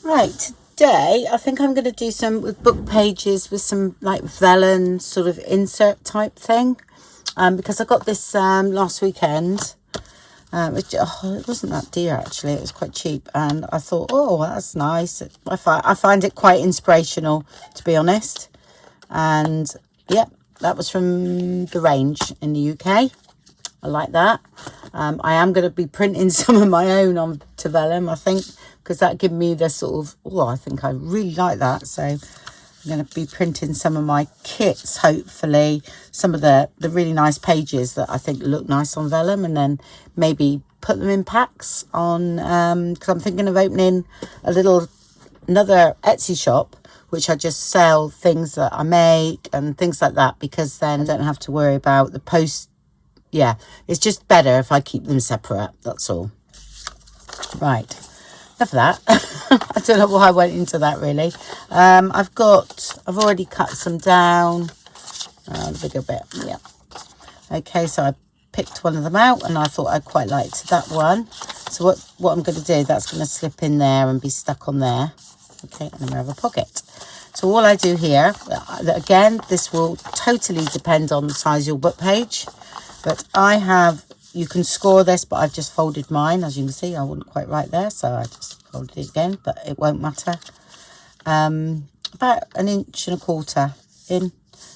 Right, today I think I'm going to do some with book pages with some like vellum sort of insert type thing, because I got this last weekend. It wasn't that dear actually, it was quite cheap, and I thought, oh, that's nice. I find it quite inspirational, to be honest. And yeah, that was from the range in the UK. I like that. I am going to be printing some of my own on to vellum, I think, because that give me the sort of, oh, I think I really like that. So I'm going to be printing some of my kits, hopefully, some of the really nice pages that I think look nice on vellum, and then maybe put them in packs on, because I'm thinking of opening another Etsy shop, which I just sell things that I make and things like that, because then I don't have to worry about the post. Yeah, it's just better if I keep them separate, that's all. Right, enough of that. I don't know why I went into that really. I've already cut some down, the bigger bit, yeah. Okay, so I picked one of them out and I thought I quite liked that one. So what I'm going to do, that's going to slip in there and be stuck on there. Okay, and then we have a pocket. So all I do here, again, this will totally depend on the size of your book page. But you can score this, but I've just folded mine. As you can see, I wasn't quite right there, so I just folded it again, but it won't matter. About 1.25 inches in,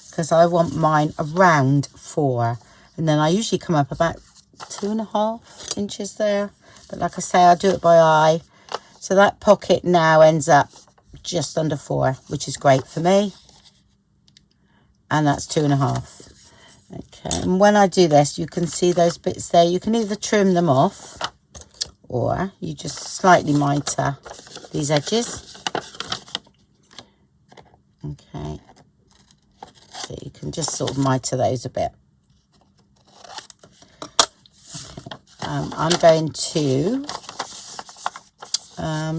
because I want mine around 4. And then I usually come up about 2.5 inches there. But like I say, I do it by eye. So that pocket now ends up just under 4, which is great for me. And that's 2.5. Okay, and when I do this, you can see those bits there. You can either trim them off, or you just slightly mitre these edges. Okay, so you can just sort of mitre those a bit. Okay. I'm going to,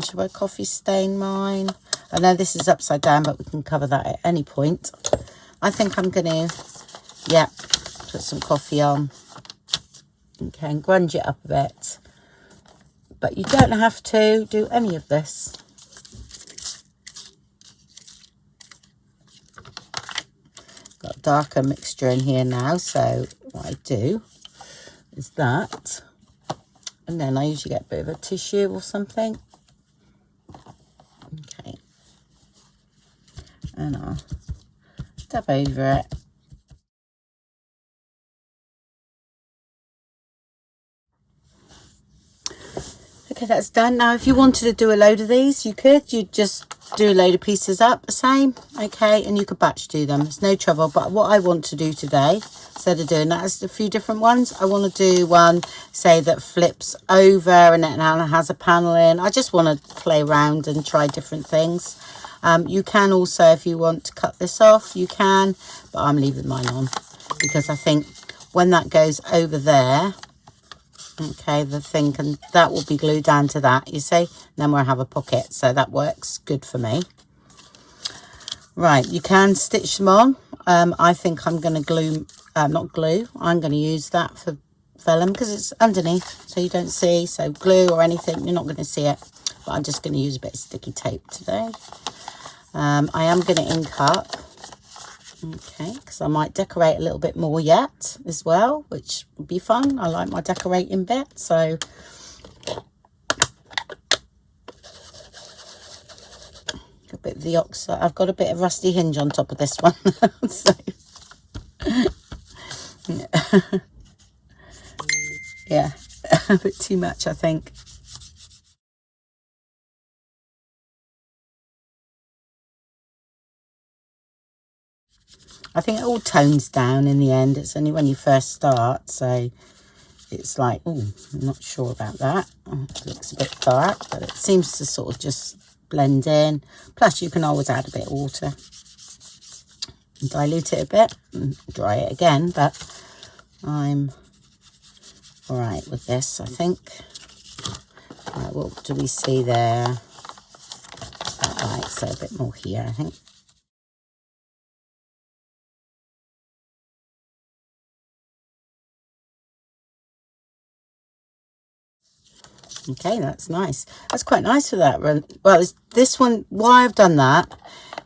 should I coffee stain mine? I know this is upside down, but we can cover that at any point. I think I'm going to, yeah, put some coffee on. Okay, and grunge it up a bit. But you don't have to do any of this. Got a darker mixture in here now, so what I do is that. And then I usually get a bit of a tissue or something. Okay. And I'll dab over it. Okay, that's done. Now, if you wanted to do a load of these, you could. You'd just do a load of pieces up the same, okay, and you could batch do them. It's no trouble. But what I want to do today, instead of doing that, is a few different ones. I want to do one, say, that flips over and it has a panel in. I just want to play around and try different things. You can also, if you want to cut this off, you can, but I'm leaving mine on because I think when that goes over there, okay, the thing that will be glued down to that, you see, and then we'll have a pocket, so that works good for me. Right, you can stitch them on. I think I'm going to glue, not glue, I'm going to use that for vellum because it's underneath, so you don't see. So glue or anything, you're not going to see it, but I'm just going to use a bit of sticky tape today. I am going to ink up, okay, because I might decorate a little bit more yet as well, which would be fun. I like my decorating bit, so a bit of the oxide. I've got a bit of rusty hinge on top of this one. So yeah, a bit too much, I think. I think it all tones down in the end. It's only when you first start, so it's like, oh, I'm not sure about that. Oh, it looks a bit dark, but it seems to sort of just blend in. Plus, you can always add a bit of water and dilute it a bit and dry it again, but I'm all right with this, I think. Right, what do we see there? Right, so a bit more here, I think. Okay, that's nice. That's quite nice for that run. Well, this one, why I've done that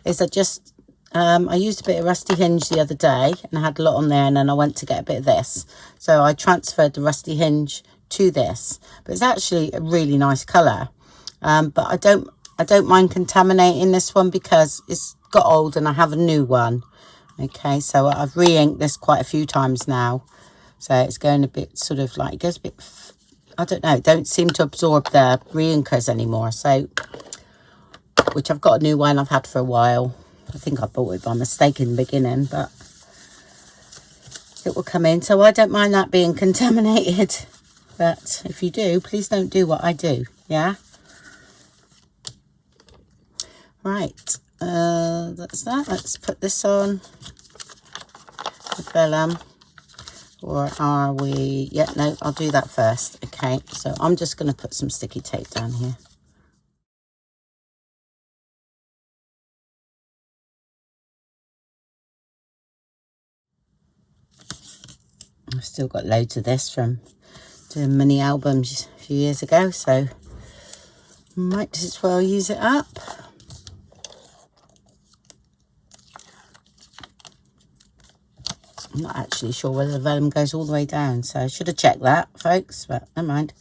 is I used a bit of Rusty Hinge the other day and I had a lot on there, and then I went to get a bit of this. So I transferred the Rusty Hinge to this, but it's actually a really nice colour. But I don't mind contaminating this one because it's got old and I have a new one. Okay, so I've re-inked this quite a few times now. So it's going a bit sort of like, it goes a bit, I don't know, don't seem to absorb the re-inkers anymore. So, which I've got a new one I've had for a while. I think I bought it by mistake in the beginning, but it will come in. So I don't mind that being contaminated. But if you do, please don't do what I do. Yeah? Right. That's that. Let's put this on. The vellum. Or are we... Yeah, no, I'll do that first. Okay, so I'm just going to put some sticky tape down here. I've still got loads of this from doing mini albums a few years ago, so might as well use it up. I'm not actually sure whether the vellum goes all the way down, so I should have checked that, folks, but never mind.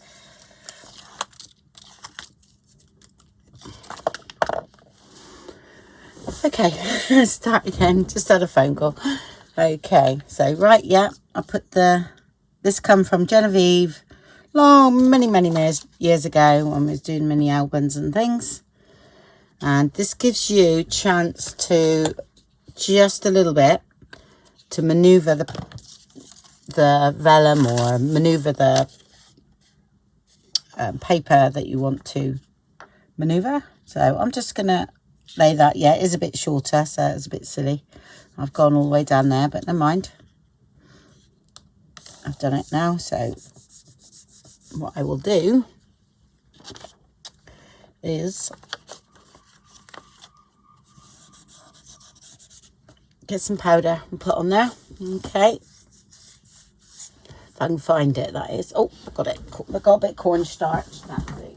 Okay, let's start again. Just had a phone call. Okay, so right, yeah, I put this come from Genevieve many years ago when I was doing mini albums and things. And this gives you chance to just a little bit to maneuver the vellum or maneuver the paper that you want to maneuver. So I'm just going to lay that. Yeah, it is a bit shorter, so it's a bit silly. I've gone all the way down there, but never mind. I've done it now, so what I will do is get some powder and put on there. Okay, if I can find it, that is. Oh, I got it. I got a bit of cornstarch. That's it.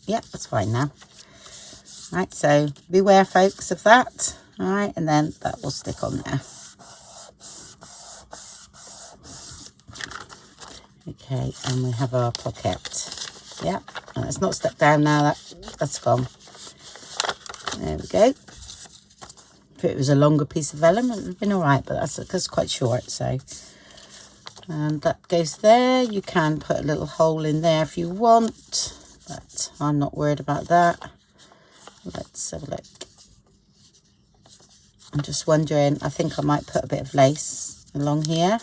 Yeah, that's fine now. Right, so beware, folks, of that. All right, and then that will stick on there. Okay, and we have our pocket. Yeah, and it's not stuck down now. That's gone. There we go. If it was a longer piece of vellum, it would have been all right, but that's quite short, so. And that goes there. You can put a little hole in there if you want, but I'm not worried about that. Let's have a look. I'm just wondering, I think I might put a bit of lace along here.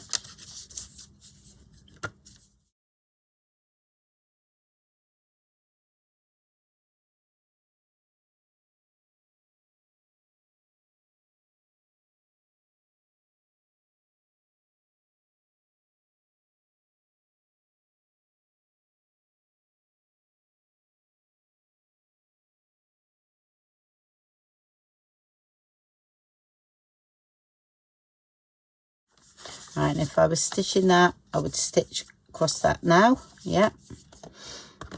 Right, and if I was stitching that, I would stitch across that now. Yeah,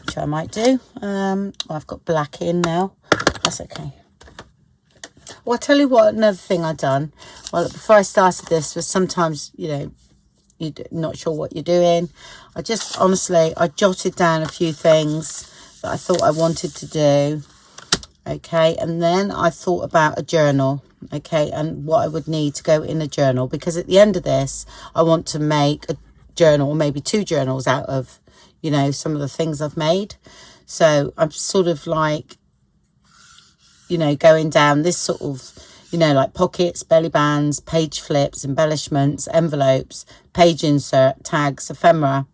which I might do. I've got black in now. That's okay. Well, I'll tell you what, another thing I've done. Well, before I started this was sometimes, you know, you're not sure what you're doing. I just, honestly, I jotted down a few things that I thought I wanted to do. Okay, and then I thought about a journal. Okay, and what I would need to go in a journal, because at the end of this I want to make a journal, or maybe two journals out of, you know, some of the things I've made. So I'm sort of like, you know, going down this sort of, you know, like pockets, belly bands, page flips, embellishments, envelopes, page insert, tags, ephemera.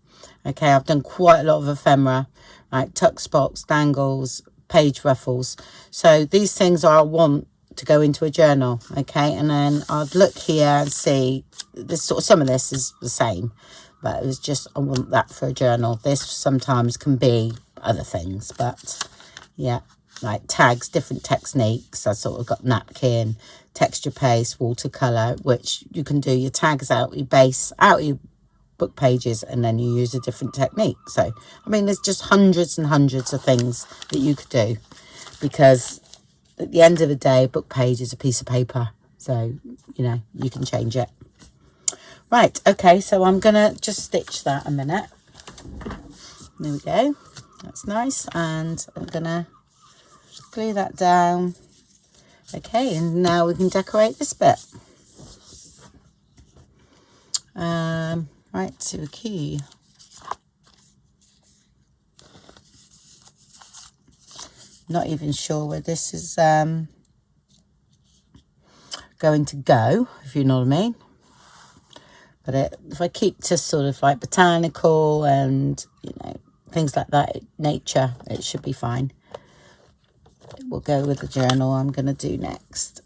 Okay, I've done quite a lot of ephemera, like tuck spots, dangles, page ruffles. So these things I want to go into a journal. Okay, and then I'd look here and see this sort of, some of this is the same, but it was just, I want that for a journal. This sometimes can be other things, but yeah, like tags, different techniques. I sort of got napkin, texture paste, watercolor, which you can do your tags out your base, out your book pages, and then you use a different technique. So I mean, there's just hundreds and hundreds of things that you could do, because at the end of the day, a book page is a piece of paper, so you know, you can change it. Right, okay, so I'm gonna just stitch that a minute. There we go, that's nice, and I'm gonna glue that down. Okay, and now we can decorate this bit. Right, to a key. Not even sure where this is going to go, if you know what I mean. But if I keep to sort of like botanical and, you know, things like that, nature, it should be fine. It will go with the journal I'm going to do next.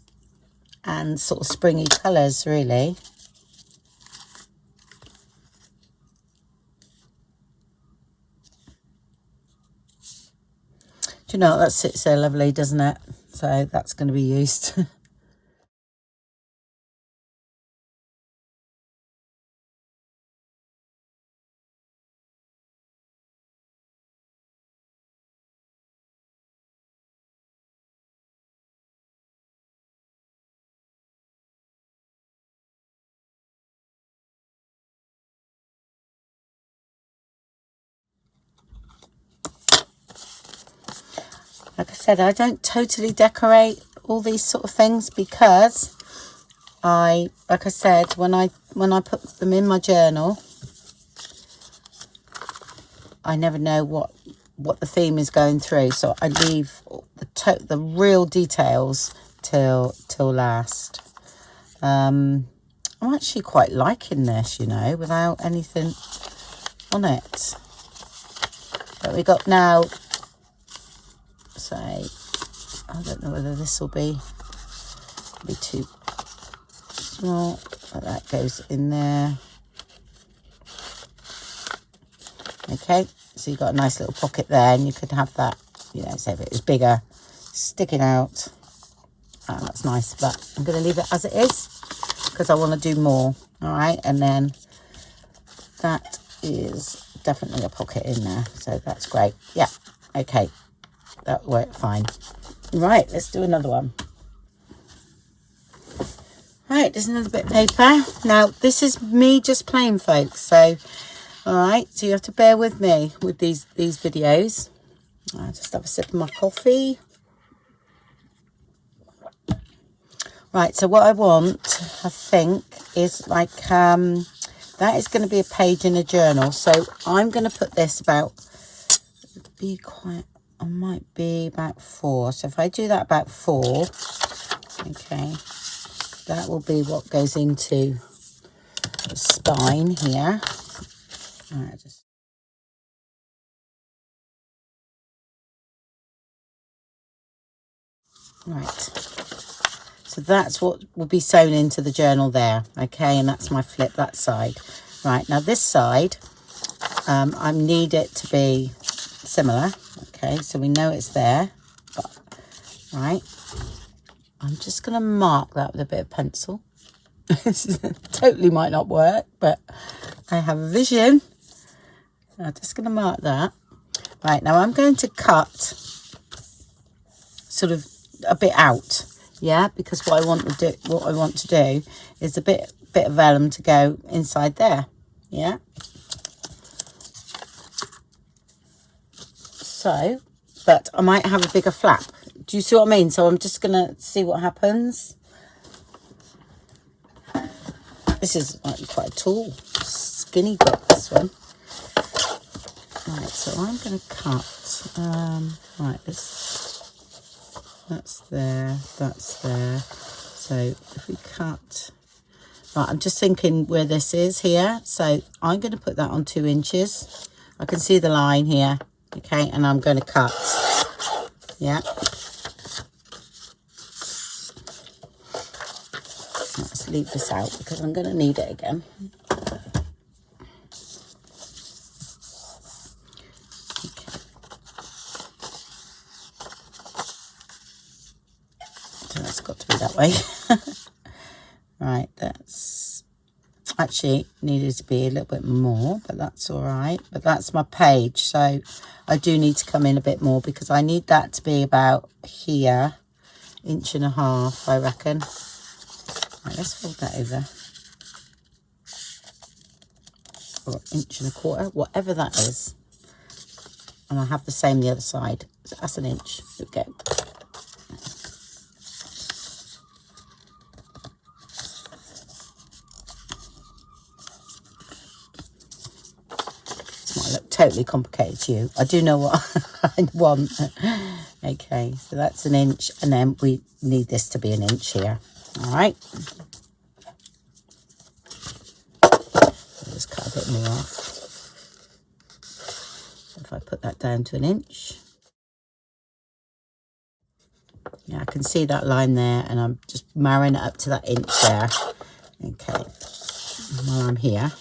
And sort of springy colours, really. Do you know, that sits so lovely, doesn't it? So that's going to be used. Like I said, I don't totally decorate all these sort of things, because like I said, when I put them in my journal, I never know what the theme is going through, so I leave the real details till last. I'm actually quite liking this, you know, without anything on it. But we got now, say, I don't know whether this will be too small, but that goes in there. Okay, so you've got a nice little pocket there, and you could have that, you know, say if it was bigger, sticking out. Oh, that's nice, but I'm going to leave it as it is, because I want to do more. All right, and then that is definitely a pocket in there, so that's great. Yeah, okay, that worked fine. Right, let's do another one. Right, there's another bit of paper. Now, this is me just playing, folks, so all right, so you have to bear with me with these videos. I'll just have a sip of my coffee. Right, so what I want, I think, is like, that is going to be a page in a journal. So I'm going to put this about, I might be about 4. So if I do that about 4, okay, that will be what goes into the spine here. All right, right. So that's what will be sewn into the journal there, okay, and that's my flip that side. Right, now this side, I need it to be similar, okay, so we know it's there, but, right, I'm just going to mark that with a bit of pencil. Totally might not work, but I have a vision. I'm just going to mark that. Right, now I'm going to cut sort of a bit out. Yeah, because what I want to do is a bit of vellum to go inside there. Yeah. So, but I might have a bigger flap. Do you see what I mean? So I'm just gonna see what happens. This is like quite a tall, skinny book, this one. Right, so I'm gonna cut. Right, that's there, that's there. So if we cut, right, I'm just thinking where this is here. So I'm going to put that on 2 inches. I can see the line here, okay, and I'm going to cut. Yeah. Let's leave this out because I'm going to need it again. Okay. that's got to be that way. Right, that's actually needed to be a little bit more, but that's all right. But that's my page, so I do need to come in a bit more because I need that to be about here, 1.5 inches, I reckon. Right, let's fold that over. Or 1.25 inches, whatever that is. And I have the same the other side. So that's 1 inch. There we go. Look totally complicated to you. I do know what I want. Okay, so that's 1 inch, and then we need this to be 1 inch here. All right. I'll just cut a bit more off. If I put that down to 1 inch. Yeah, I can see that line there, and I'm just marrying it up to that inch there. Okay. While I'm here,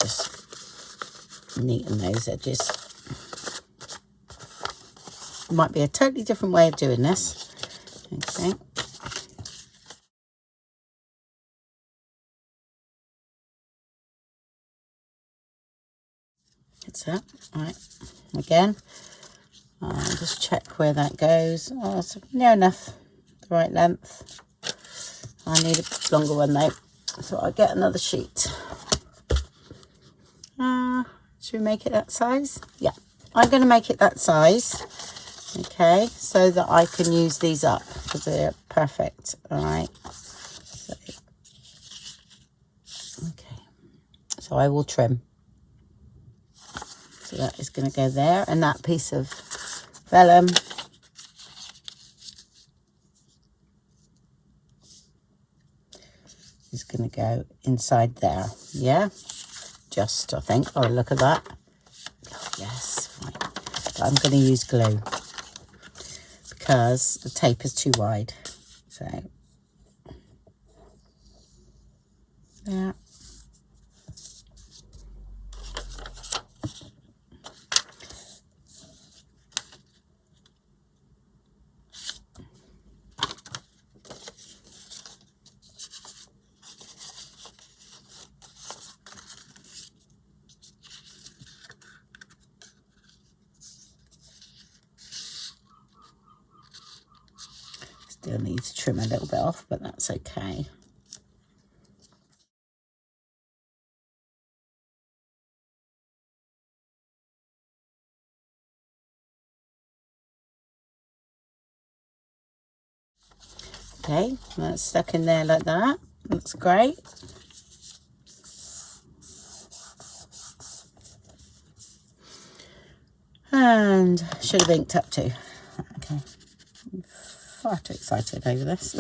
just neaten those edges. Might be a totally different way of doing this. Okay. That's that. All right. Again, just check where that goes. Oh, it's near enough. The right length. I need a longer one though, so I'll get another sheet. Should we make it that size? Yeah, I'm going to make it that size. Okay, so that I can use these up because they're perfect. All right. So, okay, so I will trim. So that is going to go there, and that piece of vellum is going to go inside there. Yeah, just I think. Oh, look at that. Oh, yes, right. But I'm going to use glue because the tape is too wide. So yeah. Still need to trim a little bit off, but that's okay. Okay, that's stuck in there like that. Looks great. And should have inked up too. Okay, I'm far too excited over this.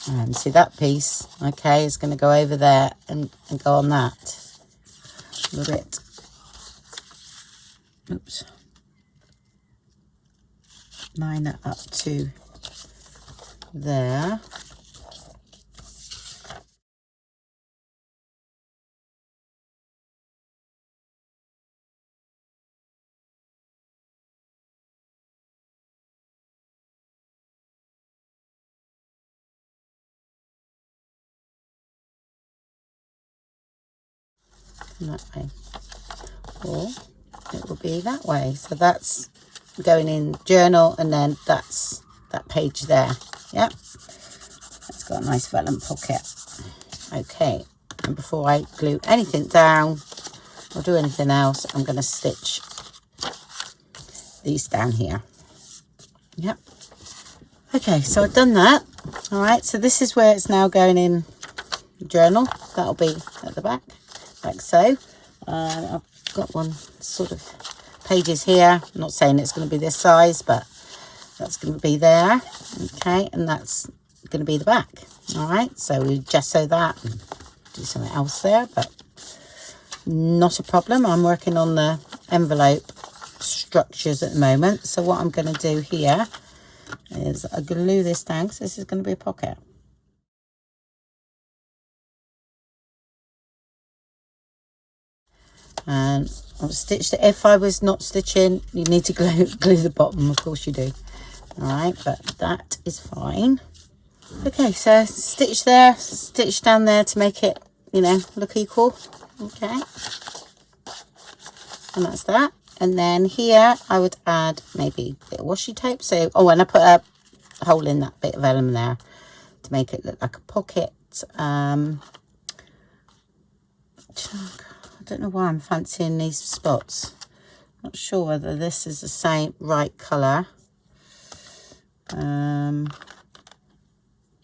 And see that piece, okay, is going to go over there and go on that a little bit. Oops. Line that up to there. And that way. Or it will be that way. So that's going in journal, and then that's that page there. Yep. It's got a nice vellum pocket. Okay. And before I glue anything down or do anything else, I'm going to stitch these down here. Yep. Okay, so I've done that. All right, so this is where it's now going in the journal. That'll be at the back, like so. I've got one sort of pages here. I'm not saying it's going to be this size, but that's going to be there. Okay, and that's going to be the back. All right, so we gesso that and do something else there, but not a problem. I'm working on the envelope structures at the moment. So what I'm going to do here is I glue this down because this is going to be a pocket. And I'll stitch it. If I was not stitching, you need to glue the bottom, of course you do. All right, but that is fine. Okay, so stitch there, stitch down there to make it, you know, look equal. Okay, and that's that. And then here I would add maybe a bit of washi tape. So, oh, and I put a hole in that bit of vellum there to make it look like a pocket. I don't know why I'm fancying these spots. Not sure whether this is the same right colour.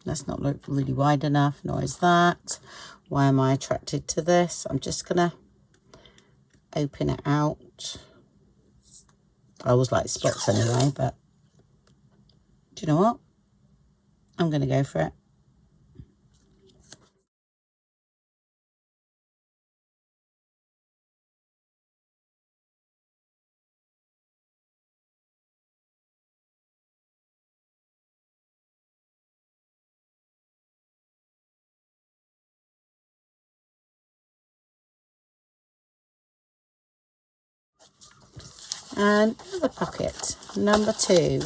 That's not look really wide enough, nor is that. Why am I attracted to this? I'm just gonna open it out. I always like spots anyway, but do you know what? I'm gonna go for it. And another pocket, number 2,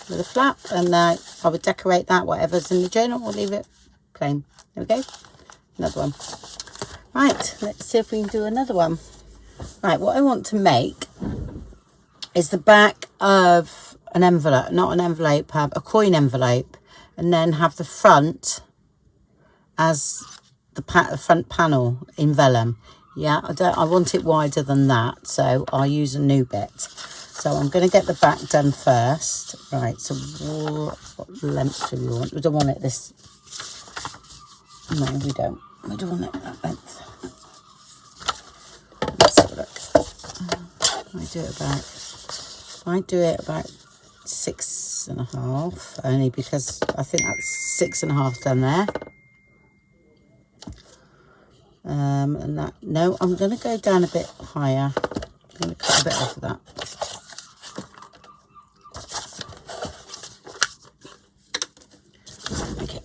with a flap, and I would decorate that, whatever's in the journal, or leave it plain. There we go, another one. Right, let's see if we can do another one. Right, what I want to make is the back of an envelope, not an envelope, a coin envelope, and then have the front as the front panel in vellum. Yeah, I want it wider than that, so I'll use a new bit. So I'm going to get the back done first. Right, so what length do we want? We don't want it this... No, we don't. We don't want it that length. Let's have a look. I do it about 6.5, only because I think that's 6.5 done there. And that, no, I'm going to go down a bit higher. I'm going to cut a bit off of that. Okay,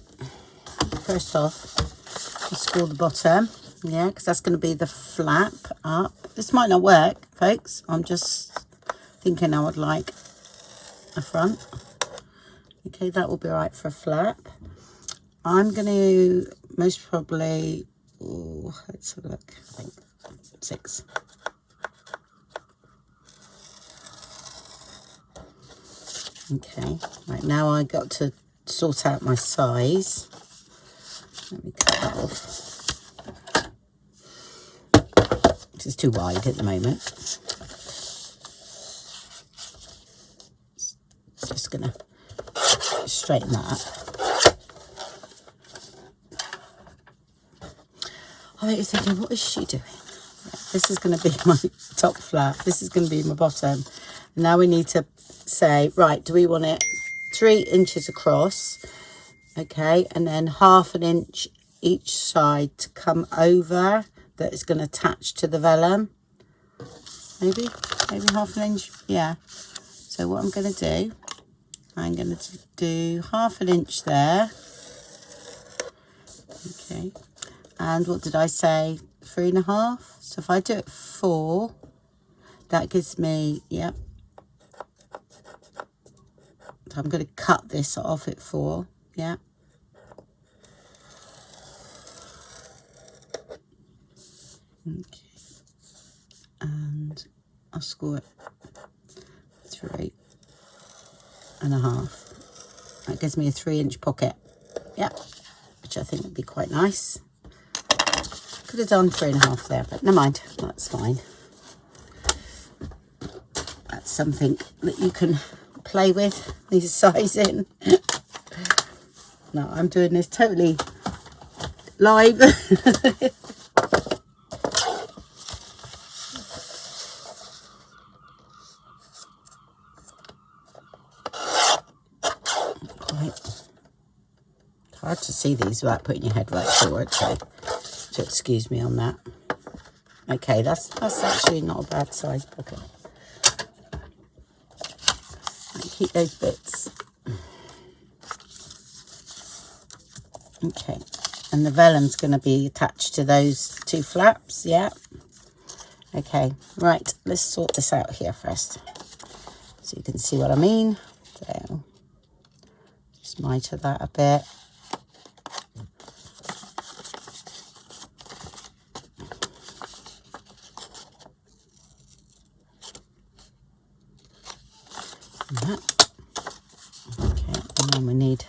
first off, I'll score the bottom, yeah, because that's going to be the flap up. This might not work, folks. I'm just thinking I would like a front. Okay, that will be right for a flap. I'm going to most probably... Oh, let's have a look. I think 6. Okay, right, now I got to sort out my size. Let me cut that off. This is too wide at the moment. Just gonna straighten that up. I think you're thinking, what is she doing? This is going to be my top flap. This is going to be my bottom. And now we need to say, right, do we want it 3 inches across? Okay, and then 1/2 inch each side to come over. That is going to attach to the vellum. Maybe 1/2 inch. Yeah. So what I'm going to do, I'm going to do 1/2 inch there. Okay. And what did I say? 3.5. So if I do it 4, that gives me, yep. So I'm going to cut this off at 4, yeah. Okay. And I'll score it 3.5. That gives me a 3-inch pocket, yeah, which I think would be quite nice. Could have done 3.5 there, but never mind, that's fine. That's something that you can play with, these sizing. No, I'm doing this totally live. Hard to see these without putting your head right forward, so excuse me on that. Okay, that's actually not a bad size pocket. Keep those bits. Okay, and the vellum's going to be attached to those 2 flaps, yeah. Okay, right, let's sort this out here first so you can see what I mean. So just mitre that a bit. Okay, and then we need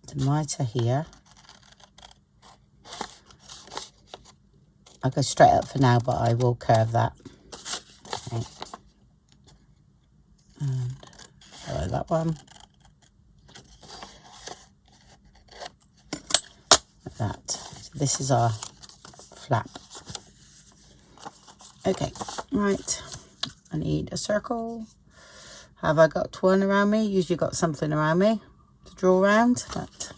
the mitre here. I'll go straight up for now, but I will curve that. Okay. And follow that one. Like that. So this is our flap. Okay, right. I need a circle. Have I got one around me? Usually got something around me to draw around, but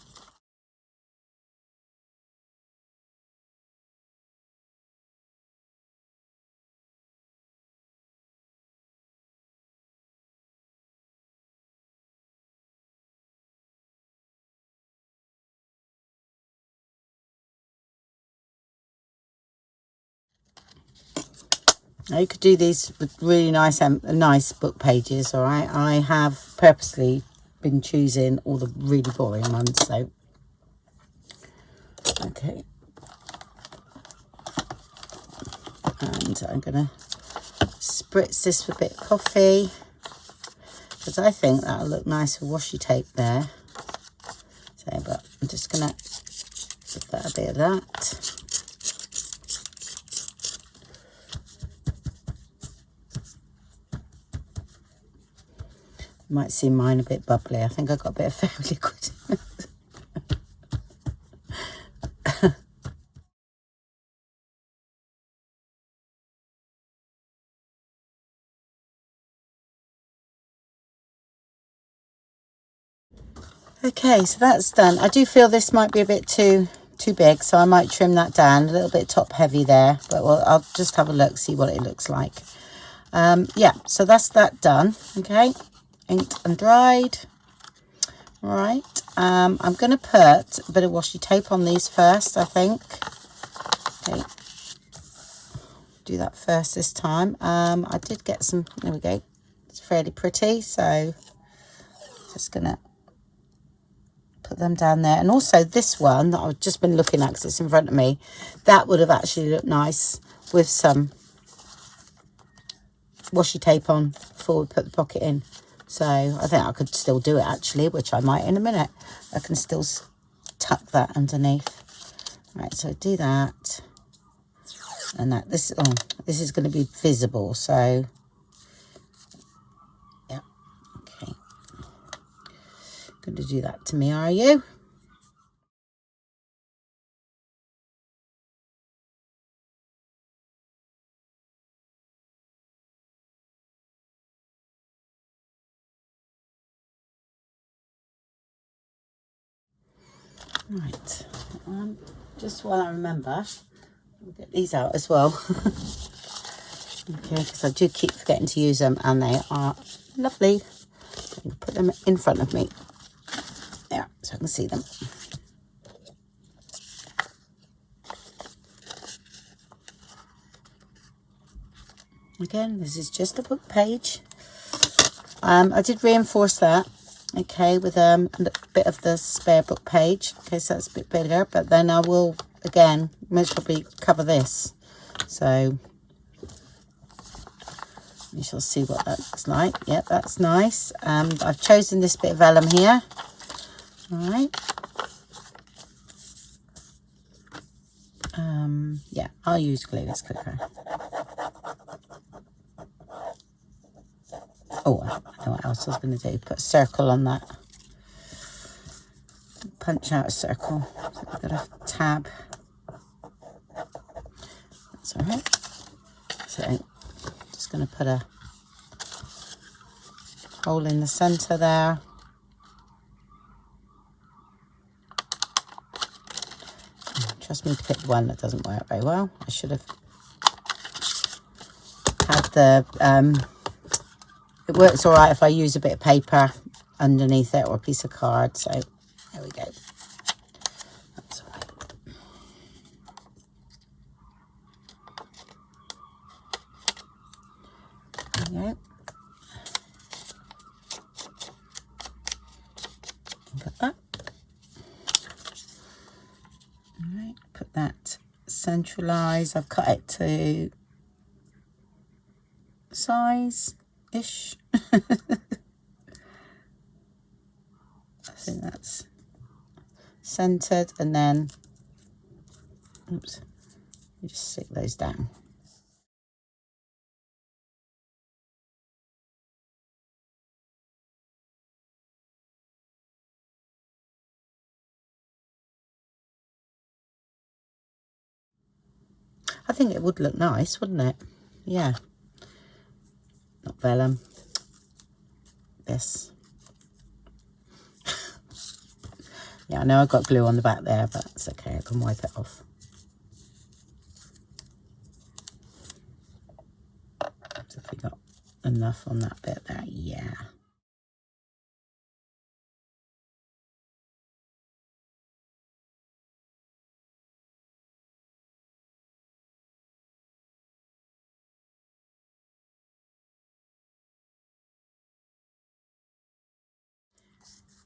now you could do these with really nice book pages. All right, I have purposely been choosing all the really boring ones. So okay, and I'm gonna spritz this with a bit of coffee because I think that'll look nice with washi tape there. So, but I'm just gonna give that a bit of that. You might see mine a bit bubbly. I think I got a bit of fairy liquid. Okay, so that's done. I do feel this might be a bit too big, so I might trim that down. A little bit top heavy there, but I'll just have a look, see what it looks like. Yeah, so that's that done. Okay, inked and dried. Right, I'm going to put a bit of washi tape on these first, I think. Okay, do that first this time. I did get some, there we go. It's fairly pretty, so just going to put them down there. And also this one that I've just been looking at because it's in front of me, that would have actually looked nice with some washi tape on before we put the pocket in. So I think I could still do it actually, which I might in a minute. I can still tuck that underneath. Right, so do that. And that this is going to be visible, so yeah. Okay. Going to do that to me, are you? Right, just while I remember, I'll get these out as well. Okay, because I do keep forgetting to use them and they are lovely. So I can put them in front of me. There, so I can see them. Again, this is just a book page. I did reinforce that. Okay, with a bit of the spare book page. Okay, so that's a bit bigger, but then I will, again, most probably cover this. So you shall see what that looks like. Yep, that's nice. I've chosen this bit of vellum here. All right. Yeah, I'll use glue, it's quicker. Oh, I know what else I was going to do. Put a circle on that. Punch out a circle. So I've got a tab. That's all right. So just going to put a hole in the centre there. Trust me to pick the one that doesn't work very well. I should have had the... it works all right if I use a bit of paper underneath it or a piece of card. So there we go. That's all right. There you go. Got that. All right, put that centralized. I've cut it to size-ish. I think that's centered, and then oops, you just stick those down. I think it would look nice, wouldn't it? Yeah. Not vellum. This. Yeah, I know I've got glue on the back there, but it's okay. I can wipe it off. So if we got enough on that bit there, yeah.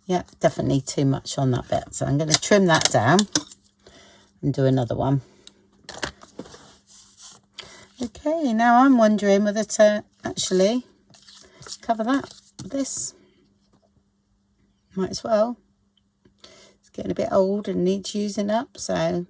Yeah, definitely too much on that bit. So I'm going to trim that down and do another one. Okay, now I'm wondering whether to actually cover that with this. Might as well. It's getting a bit old and needs using up, so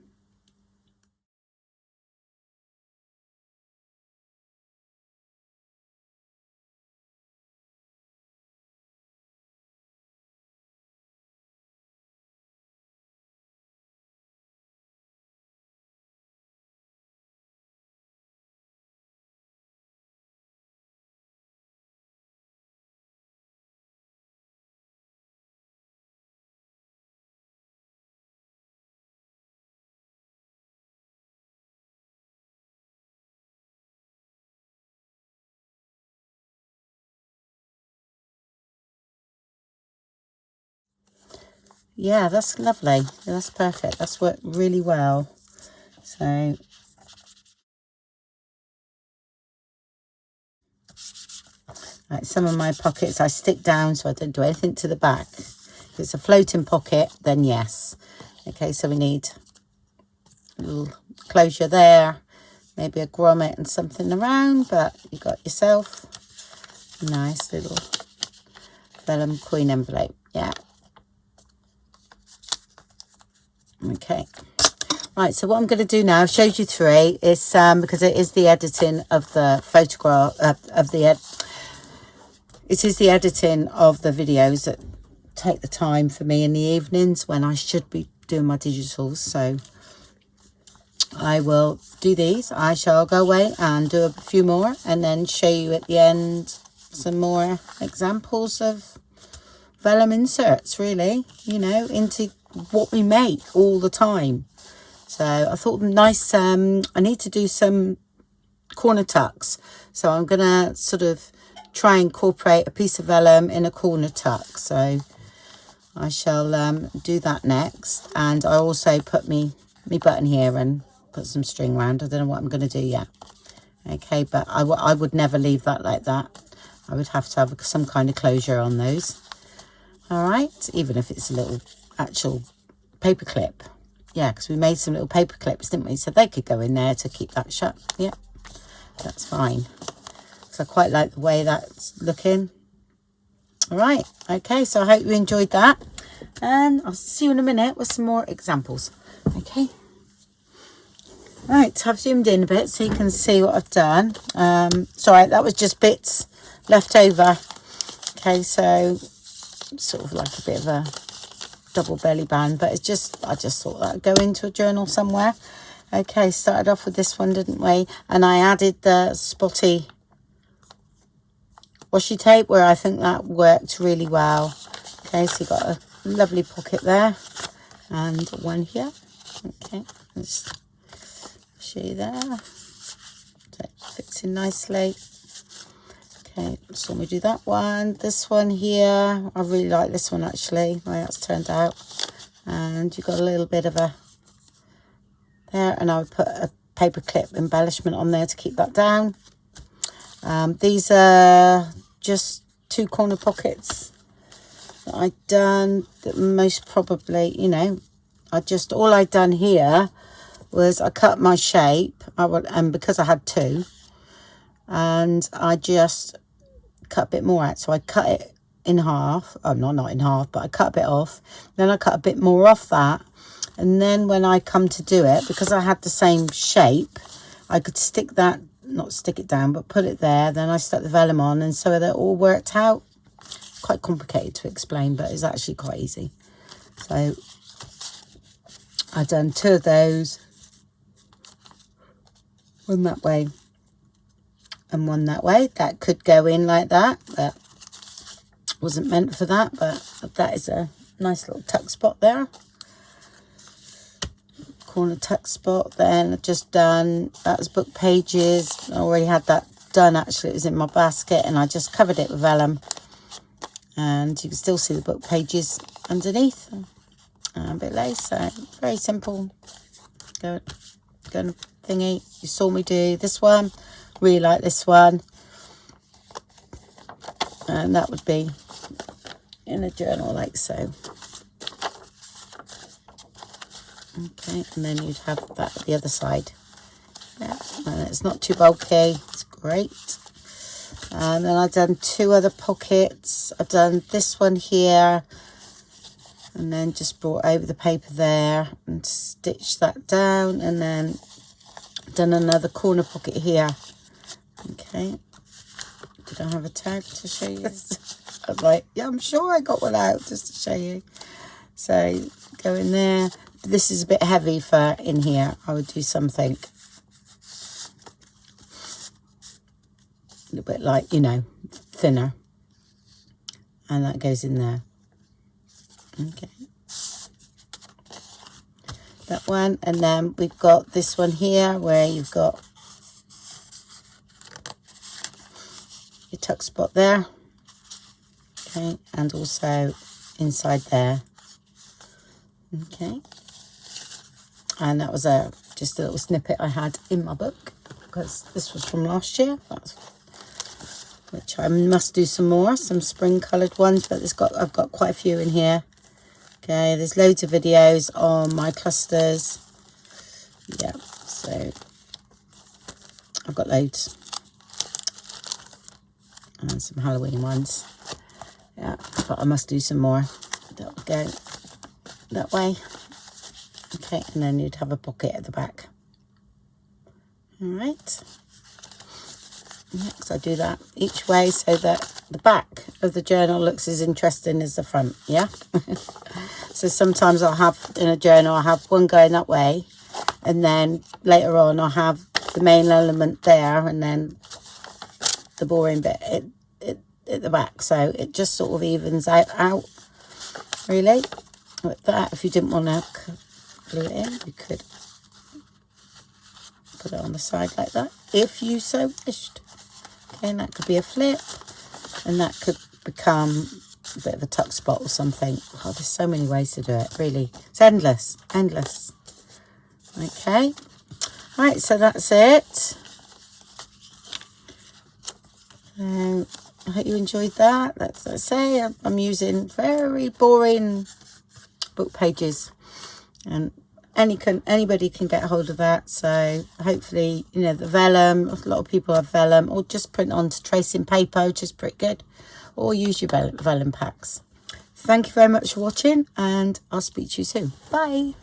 yeah, that's lovely. That's perfect. That's worked really well. So like some of my pockets I stick down so I don't do anything to the back. If it's a floating pocket, then yes. Okay, so we need a little closure there, maybe a grommet and something around, but you got yourself a nice little vellum queen envelope. Yeah. Okay. Right, so what I'm going to do now, I've showed you three, is because it is the editing of the photograph, it is the editing of the videos that take the time for me in the evenings when I should be doing my digitals. So I will do these. I shall go away and do a few more and then show you at the end some more examples of vellum inserts, really, you know, into what we make all the time. So I thought nice, I need to do some corner tucks. So I'm going to sort of try and incorporate a piece of vellum in a corner tuck. So I shall do that next. And I also put me button here and put some string around. I don't know what I'm going to do yet. Okay, but I would never leave that like that. I would have to have some kind of closure on those. All right, even if it's a little actual paper clip. Yeah, because we made some little paper clips, didn't we? So they could go in there to keep that shut. Yeah, that's fine. So I quite like the way that's looking. All right, okay, so I hope you enjoyed that. And I'll see you in a minute with some more examples. Okay. Right, I've zoomed in a bit so you can see what I've done. Sorry, that was just bits left over. Okay, so sort of like a bit of a double belly band, but it's just, I just thought that would go into a journal somewhere. Okay, started off with this one, didn't we? And I added the spotty washi tape where I think that worked really well. Okay, so you got a lovely pocket there and one here. Okay, just show you there. So it fits in nicely. Okay, so we do that one. This one here, I really like this one actually, the way that's turned out. And you've got a little bit of a there, and I would put a paper clip embellishment on there to keep that down. These are just 2 corner pockets that I done, that most probably, you know, all I done here was I cut my shape, and because I had 2, and I just cut a bit more out. So I cut it in half. Oh, no, not in half, but I cut a bit off. Then I cut a bit more off that. And then when I come to do it, because I had the same shape, I could not stick it down, but put it there. Then I stuck the vellum on, and so that all worked out. Quite complicated to explain, but it's actually quite easy. So I've done 2 of those. One that way and one that way. That could go in like that. That wasn't meant for that, but that is a nice little tuck spot there. Corner tuck spot. Then I've just done, that was book pages. I already had that done actually. It was in my basket, and I just covered it with vellum. And you can still see the book pages underneath. A bit lace, so very simple. Go thingy. You saw me do this one. Really like this one. And that would be in a journal like so. Okay, and then you'd have that at the other side. Yeah, and it's not too bulky. It's great. And then I've done 2 other pockets. I've done this one here, and then just brought over the paper there and stitched that down, and then done another corner pocket here. Okay, did I have a tag to show you? I'm like, yeah, I'm sure I got one out just to show you. So go in there. This is a bit heavy for in here. I would do something a little bit like, you know, thinner, and that goes in there. Okay, that one. And then we've got this one here where you've got your tuck spot there. Okay, and also inside there. Okay, and that was just a little snippet I had in my book, because this was from last year. Which I must do some spring coloured ones, but I've got quite a few in here. Okay, there's loads of videos on my clusters. Yeah, so I've got loads. And some Halloween ones. Yeah, but I must do some more. That will go that way. Okay, and then you'd have a pocket at the back. All right. Yeah, so I do that each way so that the back of the journal looks as interesting as the front. Yeah. So sometimes I'll have in a journal, I'll have one going that way, and then later on I'll have the main element there, and then the boring bit at the back. So it just sort of evens out really. With that, if you didn't want to glue it in, you could put it on the side like that if you so wished. Okay, and that could be a flip, and that could become a bit of a tuck spot or something. Oh, there's so many ways to do it, really. It's endless. Okay, right, so that's it. I hope you enjoyed that. That's what I say. I'm using very boring book pages, and anybody can get hold of that. So hopefully, you know, the vellum, a lot of people have vellum, or just print onto tracing paper, which is pretty good, or use your vellum packs. Thank you very much for watching, and I'll speak to you soon. Bye.